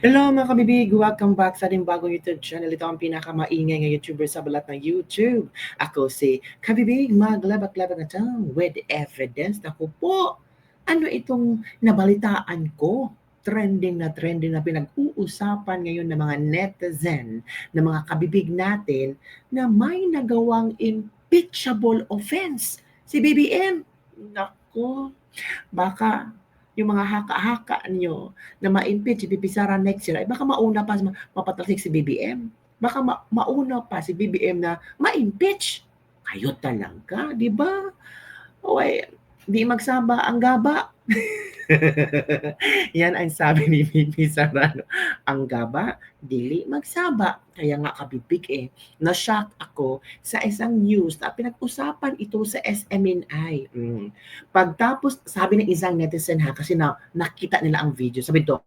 Hello mga kabibig! Welcome back sa ating bagong YouTube channel. Ito ang pinakamaingay na YouTuber sa balat ng YouTube. Ako si Kabibig, maglabak-labak na tang with evidence. Naku po, ano itong nabalitaan ko? Trending na pinag-uusapan ngayon ng mga netizen, ng mga kabibig natin na may nagawang impeachable offense. Si BBM, naku, baka yung mga haka-haka nyo na ma-impeach si VP Sara next year, ay baka mauna pa mapatalsik si BBM. Baka mauna pa si BBM na ma-impeach. Kayo talaga, di ba? O ay, di magsaba ang gaba. Yan ang sabi ni VP Sara. Ang gaba, dili magsaba. Kaya nga kabibig na-shock ako sa isang news na pinag-usapan ito sa SMNI. Pagtapos, sabi ng isang netizen kasi nakita nila ang video, sabi to,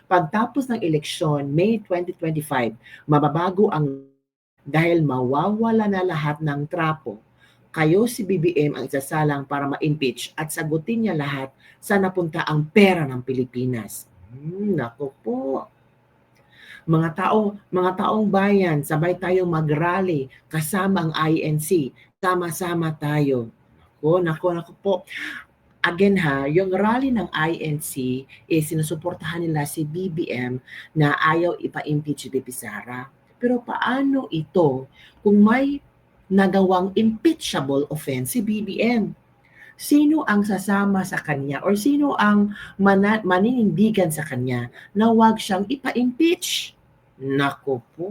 pagtapos ng eleksyon, May 2025, mababago ang dahil mawawala na lahat ng trapo. Kayo si BBM ang isasalang para ma-impeach at sagutin niya lahat sa napunta ang pera ng Pilipinas. Nako po. Mga taong bayan, sabay tayong mag-rally kasama ang INC. Sama-sama tayo. Nako po. Again yung rally ng INC sinusuportahan nila si BBM na ayaw ipa-impeach si VP Sara. Pero paano ito kung may nagawang impeachable offense si BBM? Sino ang sasama sa kanya or sino ang maninindigan sa kanya na wag siyang ipa-impeach? Nako po.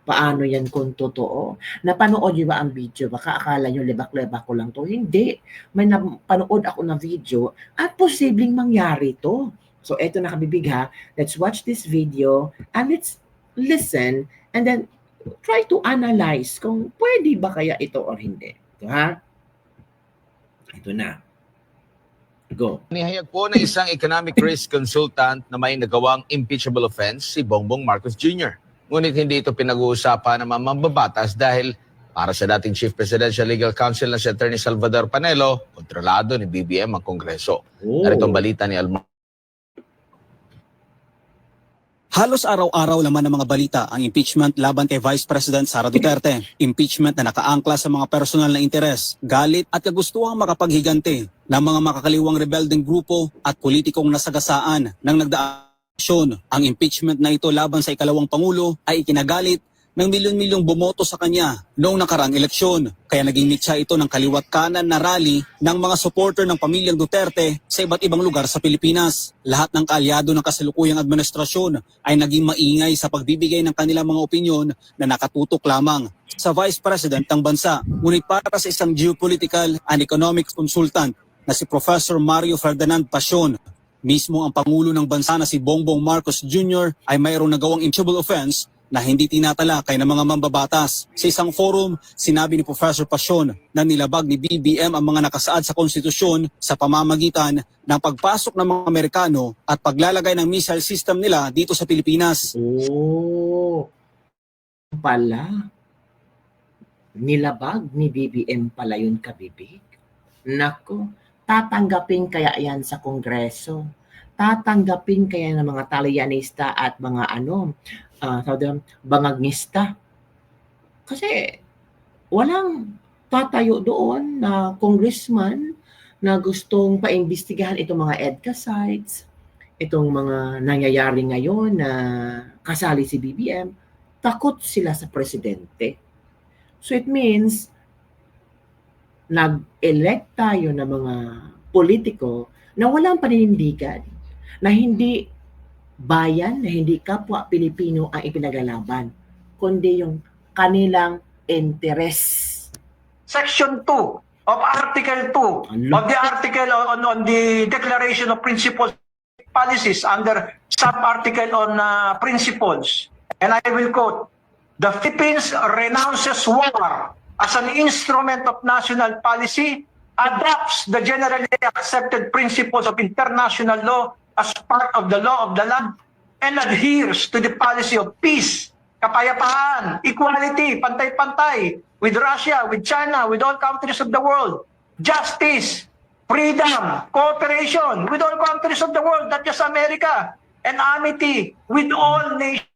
Paano yan kung totoo? Napanood niyo ba ang video? Baka akala niyo lebak-lebak ko lang to. Hindi. May napanood ako ng video at posibleng mangyari to. So eto na kabibig ha. Let's watch this video and let's listen and then try to analyze kung pwede ba kaya ito or hindi. Ito ha. Ito na. Go. Nihayag po ng isang economic risk consultant na may nagawang impeachable offense si Bongbong Marcos Jr. Ngunit hindi ito pinag-uusapan ng mga mambabatas dahil para sa dating Chief Presidential Legal Counsel na si Attorney Salvador Panelo, kontrolado ni BBM ang Kongreso. Narito ang balita ni Alma. Halos araw-araw naman ng mga balita ang impeachment laban kay Vice President Sara Duterte. Impeachment na nakaangkla sa mga personal na interes, galit at kagustuhang makapaghiganti ng mga makakaliwang rebeldeng grupo at politikong nasagasaan ng nagdaang aksyon. Ang impeachment na ito laban sa ikalawang Pangulo ay ikinagalit ng milyon-milyong bumoto sa kanya noong nakaraang eleksyon. Kaya naging mitya ito ng kaliwat kanan na rally ng mga supporter ng pamilyang Duterte sa iba't ibang lugar sa Pilipinas. Lahat ng kaalyado ng kasalukuyang administrasyon ay naging maingay sa pagbibigay ng kanilang mga opinyon na nakatutok lamang sa Vice President ng bansa. Ngunit para sa isang geopolitical and economic consultant na si Professor Mario Ferdinand Pasion, mismo ang Pangulo ng bansa na si Bongbong Marcos Jr. ay mayroong nagawang impeachable offense na hindi tinatalakay ng mga mambabatas. Sa isang forum, sinabi ni Professor Pasion na nilabag ni BBM ang mga nakasaad sa konstitusyon sa pamamagitan ng pagpasok ng mga Amerikano at paglalagay ng missile system nila dito sa Pilipinas. Pala, nilabag ni BBM pala yun kabibig. Nako, tatanggapin kaya yan sa Kongreso? Tatanggapin kaya ng mga talyanista at mga bangagista? Kasi walang tatayo doon na congressman na gustong paimbestigahan itong mga EDCA sites, itong mga nangyayari ngayon na kasali si BBM. Takot sila sa presidente. So it means nag-elect tayo ng mga politiko na walang paninindigan, na hindi bayan, na hindi kapwa Pilipino ang ipinaglalaban, kundi yung kanilang interes. Section 2 of Article 2 of the article on the Declaration of Principles Policies under sub-article on principles. And I will quote, "The Philippines renounces war as an instrument of national policy, adopts the generally accepted principles of international law as part of the law of the land, and adheres to the policy of peace, kapayapaan, equality, pantay-pantay with Russia, with China, with all countries of the world, justice, freedom, cooperation with all countries of the world, not just America, and amity with all nations.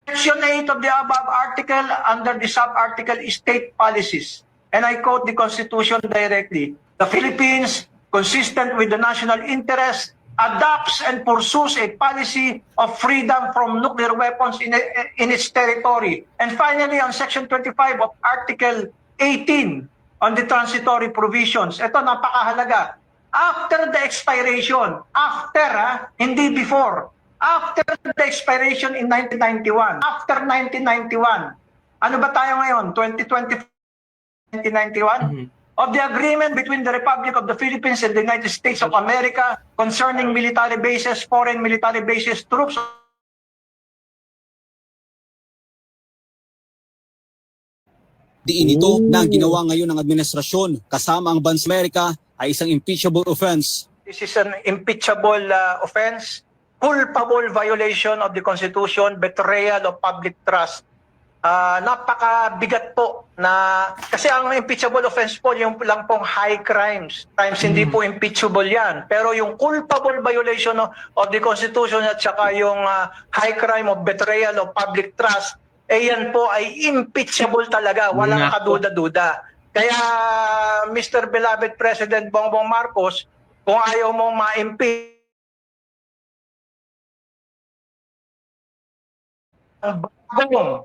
Section 8 of the above article under the sub-article is state policies. And I quote the Constitution directly. The Philippines, consistent with the national interest, adopts and pursues a policy of freedom from nuclear weapons in its territory. And finally, on Section 25 of Article 18 on the transitory provisions. Ito, napakahalaga. After the expiration, hindi before, after the expiration in 1991, after 1991, ano ba tayo ngayon? 2020, 1991? Of the agreement between the Republic of the Philippines and the United States of America concerning military bases, foreign military bases, troops. Diin ito na ang ginawa ngayon ng administrasyon kasama ang Bansa Amerika ay isang impeachable offense. This is an impeachable offense, culpable violation of the Constitution, betrayal of public trust. Napakabigat po na, kasi ang impeachable offense po, yung lang pong high crimes. Hindi po impeachable yan. Pero yung culpable violation of the Constitution at saka yung high crime of betrayal of public trust, yan po ay impeachable talaga. Walang kaduda-duda. Kaya, Mr. Beloved President Bongbong Marcos, kung ayaw mong ma-impeach,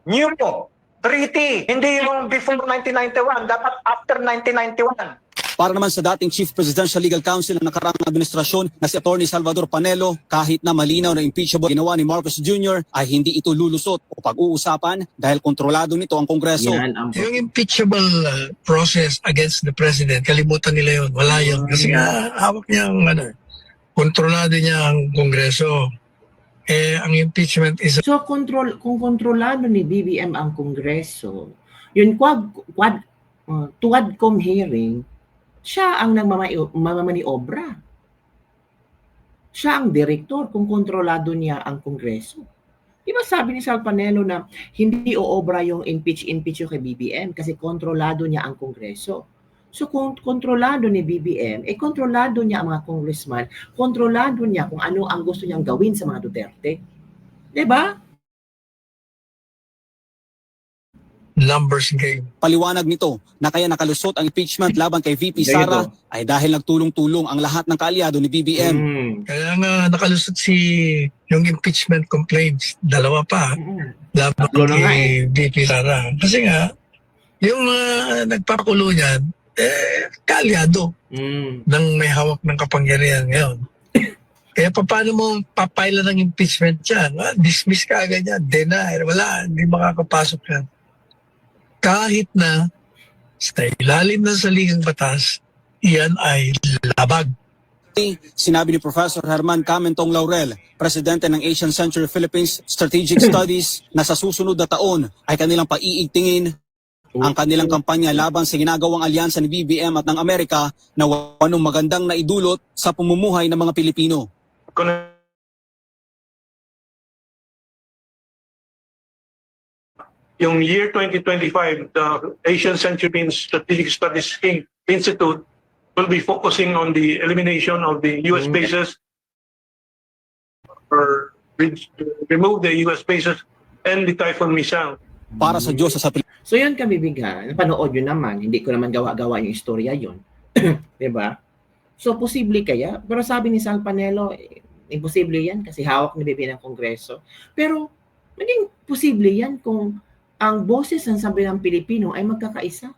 new treaty, hindi yung before 1991, dapat after 1991. Para naman sa dating Chief Presidential Legal Counsel ng nakaraang administrasyon na si Atty. Salvador Panelo, kahit na malinaw na impeachable ginawa ni Marcos Jr. ay hindi ito lulusot o pag-uusapan dahil kontrolado nito ang Kongreso. Yung impeachable process against the President, kalimutan nila yun. Wala yun. Kasi nga, hawak niya ang kontrolado niya ang Kongreso. Ang impeachment is So kung kontrolado ni BBM ang Kongreso, yung Quadcom hearing, siya ang nagmamaniobra. Siya ang direktor kung kontrolado niya ang Kongreso. Di ba sabi ni Sal Panelo na hindi oobra yung impeach yung kay BBM kasi kontrolado niya ang Kongreso. So kung kontrolado ni BBM, kontrolado niya ang mga congressman, kontrolado niya kung ano ang gusto niyang gawin sa mga Duterte. Diba? numbers game. Paliwanag nito na kaya nakalusot ang impeachment laban kay VP Sara ay dahil nagtulong-tulong ang lahat ng kaalyado ni BBM. Kaya nga nakalusot yung impeachment complaints, dalawa pa, laban kay VP Sara. Kasi nga, yung nagpakulo niyan, kaalyado ng may hawak ng kapangyarihan ngayon. Kaya paano mo papailan ng impeachment yan? Dismiss ka agad yan, deny, wala, hindi makakapasok yan. Kahit na sa ilalim ng saligang batas, iyan ay labag. Sinabi ni Professor Herman Camentong Laurel, presidente ng Asian Century Philippines Strategic Studies, na sa susunod na taon ay kanilang paiigtingin ang kanilang kampanya laban sa ginagawang alyansa ni BBM at ng Amerika na anong magandang naidulot sa pamumuhay ng mga Pilipino. Yung year 2025, the Asian Century Strategic Studies Institute will be focusing on the elimination of the U.S. bases or remove the U.S. bases and the Typhoon missile. Para sa Diyos sa Pilipinas. So yun kami bigla, napanood yun naman, hindi ko naman gawa-gawa yung istorya yun. Diba? So posible kaya, pero sabi ni Sal Panelo, imposible yan kasi hawak ni BBM ng Kongreso. Pero maging posible yan kung ang boses ng sambayanang Pilipino ay magkakaisa.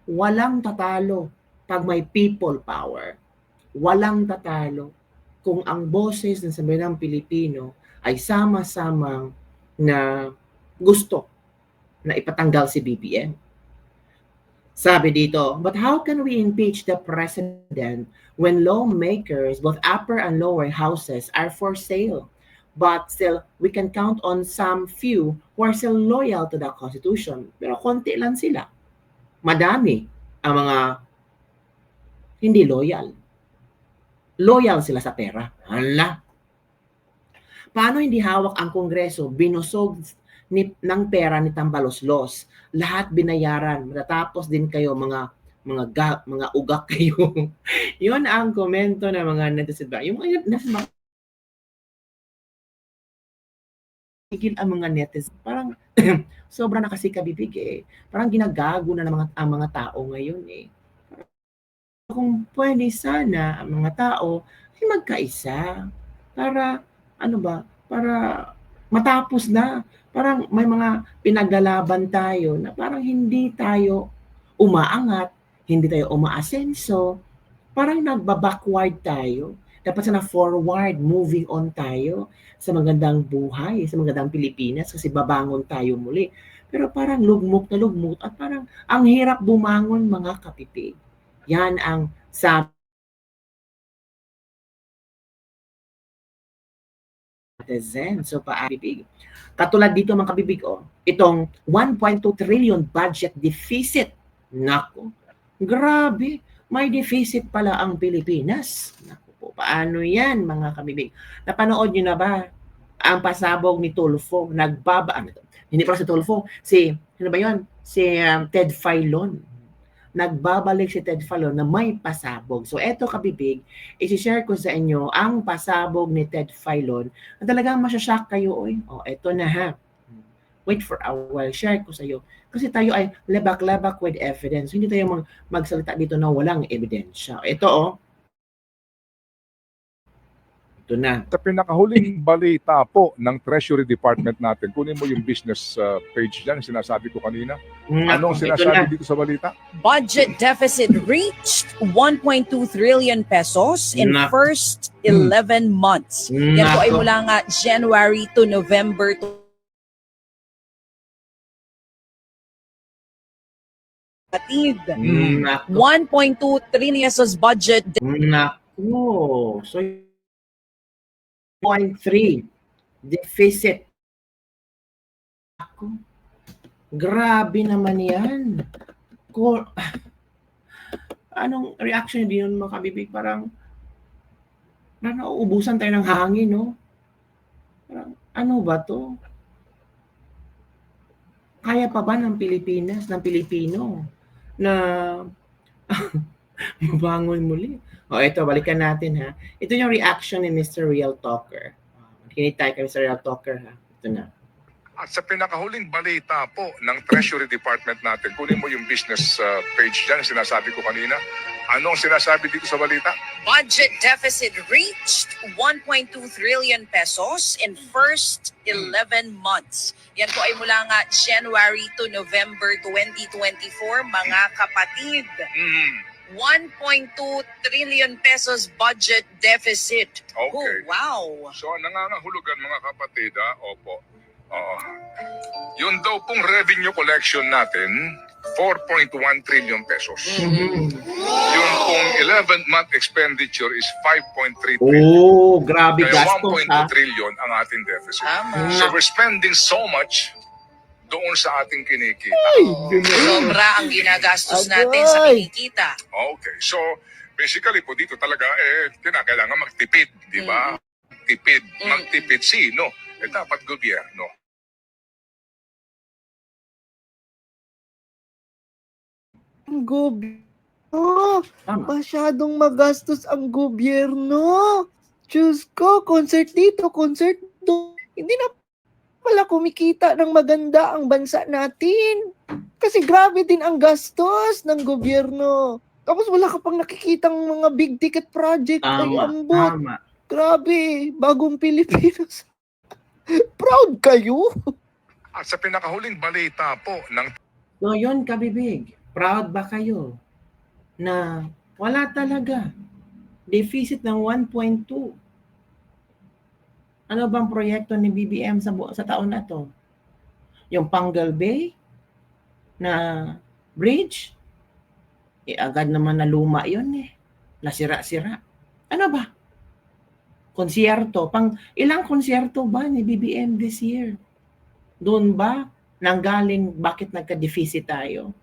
Walang tatalo pag may people power. Walang tatalo kung ang boses ng sambayanang Pilipino ay sama-samang na gusto na ipatanggal si BBM. Sabi dito, but how can we impeach the president when lawmakers, both upper and lower houses, are for sale? But still, we can count on some few who are still loyal to the Constitution. Pero konti lang sila. Madami ang mga hindi loyal. Loyal sila sa pera. Hala. Paano hindi hawak ang Kongreso? Binusog ng pera ni Tambaloslos. Lahat binayaran. Matatapos din kayo mga ugak kayo. Yun ang komento ng mga netizen. Yung mga tigil ang mga netizen. Parang sobra na kasi kabibig eh. Parang ginagago na ng ang mga tao ngayon eh. Kung pwede sana ang mga tao ay magkaisa para ano ba, para matapos na. Parang may mga pinaglalaban tayo na parang hindi tayo umaangat, hindi tayo umaasenso, parang nagba-backward tayo. Dapat sana forward, moving on tayo sa magandang buhay, sa magandang Pilipinas kasi babangon tayo muli. Pero parang lugmok na lugmok at parang ang hirap bumangon mga kapipig. Yan ang sabi netizen. So paabibig. Katulad dito mga kabibig, itong 1.2 trillion budget deficit. Nako, grabe. May deficit pala ang Pilipinas. Naku po, paano yan mga kabibig? Napanood nyo na ba ang pasabog ni Tulfo? Hindi pala si Tulfo, ano ba yun? Si Ted Filon. Nagbabalik si Ted Filon na may pasabog. So eto kabibig, isi-share ko sa inyo ang pasabog ni Ted Filon na talagang masyashock kayo. Eto na ha. Wait for a while, share ko sa iyo. Kasi tayo ay lebak-lebak with evidence. Hindi tayo magsalita dito na walang ebidensya. Ito Ito na. Sa pinakahuling balita po ng Treasury Department natin, kunin mo yung business page dyan, sinasabi ko kanina. Anong sinasabi dito sa balita? Budget deficit reached 1.2 trillion pesos in Nako. first 11 months. Yan po ay mula nga January to November Atid. Nako. 1.2 trillion pesos budget Nako. So 0.3 deficit. Nako. Grabe naman yan. Anong reaction din yun mga kabibig? Parang nauubusan tayo ng hangin, no? Parang, ano ba to? Kaya pa ba ng Pilipinas, ng Pilipino na mabangon muli? Ito, balikan natin ha. Ito yung reaction ni Mr. Real Talker. Makinig tayo kay Mr. Real Talker ha. Ito na. At sa pinakahuling balita po ng Treasury Department natin, kunin mo yung business page dyan, sinasabi ko kanina. Anong sinasabi dito sa balita? budget deficit reached 1.2 trillion pesos in first 11 months. Yan po ay mula nga January to November 2024, mga kapatid. 1.2 trillion pesos budget deficit. Okay. Oh, wow. So nangangahulugan mga kapatid, opo. Yun daw pong revenue collection natin, 4.1 trillion pesos. Yung pong 11th-month expenditure is 5.3 trillion. Oh, grabe Kaya gastos 1.2 ha. trillion ang ating deficit. Tama. So we're spending so much doon sa ating kinikita. Sobra ang ginagastos natin sa kinikita. Okay, so basically po dito talaga kinakailangan magtipid, di ba? Tipid. Magtipid sino? Dapat gobyerno. Ang gobyerno. Tama. Masyadong magastos ang gobyerno. Diyos ko, concert dito, concert doon. Hindi na pala kumikita ng maganda ang bansa natin. Kasi grabe din ang gastos ng gobyerno. Tapos wala ka pang nakikitang mga big ticket project. Ay, ambot. Tama. Grabe, bagong Pilipinas. Proud kayo. At sa pinakahuling balita po ng So yun kabibig, proud ba kayo na wala talaga deficit ng 1.2? Ano bang proyekto ni BBM sa taon na to? Yung Pangal Bay na bridge? Agad naman na luma yun nasira-sira. Ano ba? Konsyerto. Ilang konsyerto ba ni BBM this year? Doon ba nanggaling bakit nagka-deficit tayo?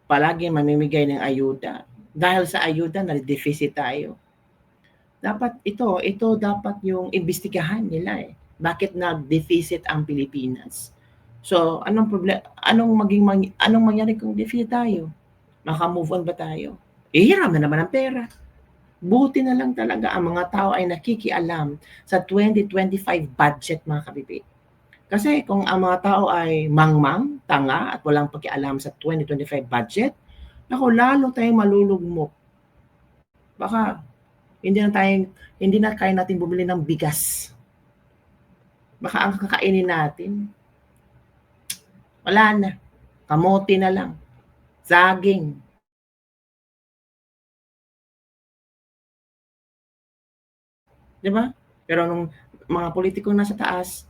Palagi mamimigay ng ayuda. Dahil sa ayuda, na-deficit tayo. Dapat ito dapat yung imbestigahan nila Bakit nag-deficit ang Pilipinas? So, anong mangyari kung deficit tayo? Maka-move on ba tayo? Hiram na naman ang pera. Buti na lang talaga ang mga tao ay nakikialam sa 2025 budget, mga kabibig. Kasi kung ang mga tao ay mangmang, tanga at walang pakialam sa 2025 budget, naku, lalo tayong malulugmok. Baka hindi na kaya natin bumili ng bigas. Baka ang kakainin natin, wala na. Kamote na lang. Saging. Diba? Pero nung mga politiko nasa taas,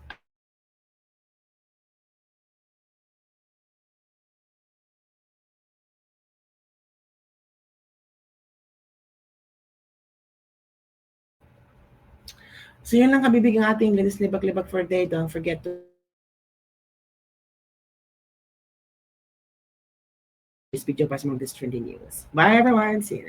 so yun lang kabibig ang ating Linis Libag-Libag for today. Don't forget to this video para sa mga trending news. Bye everyone! See you next.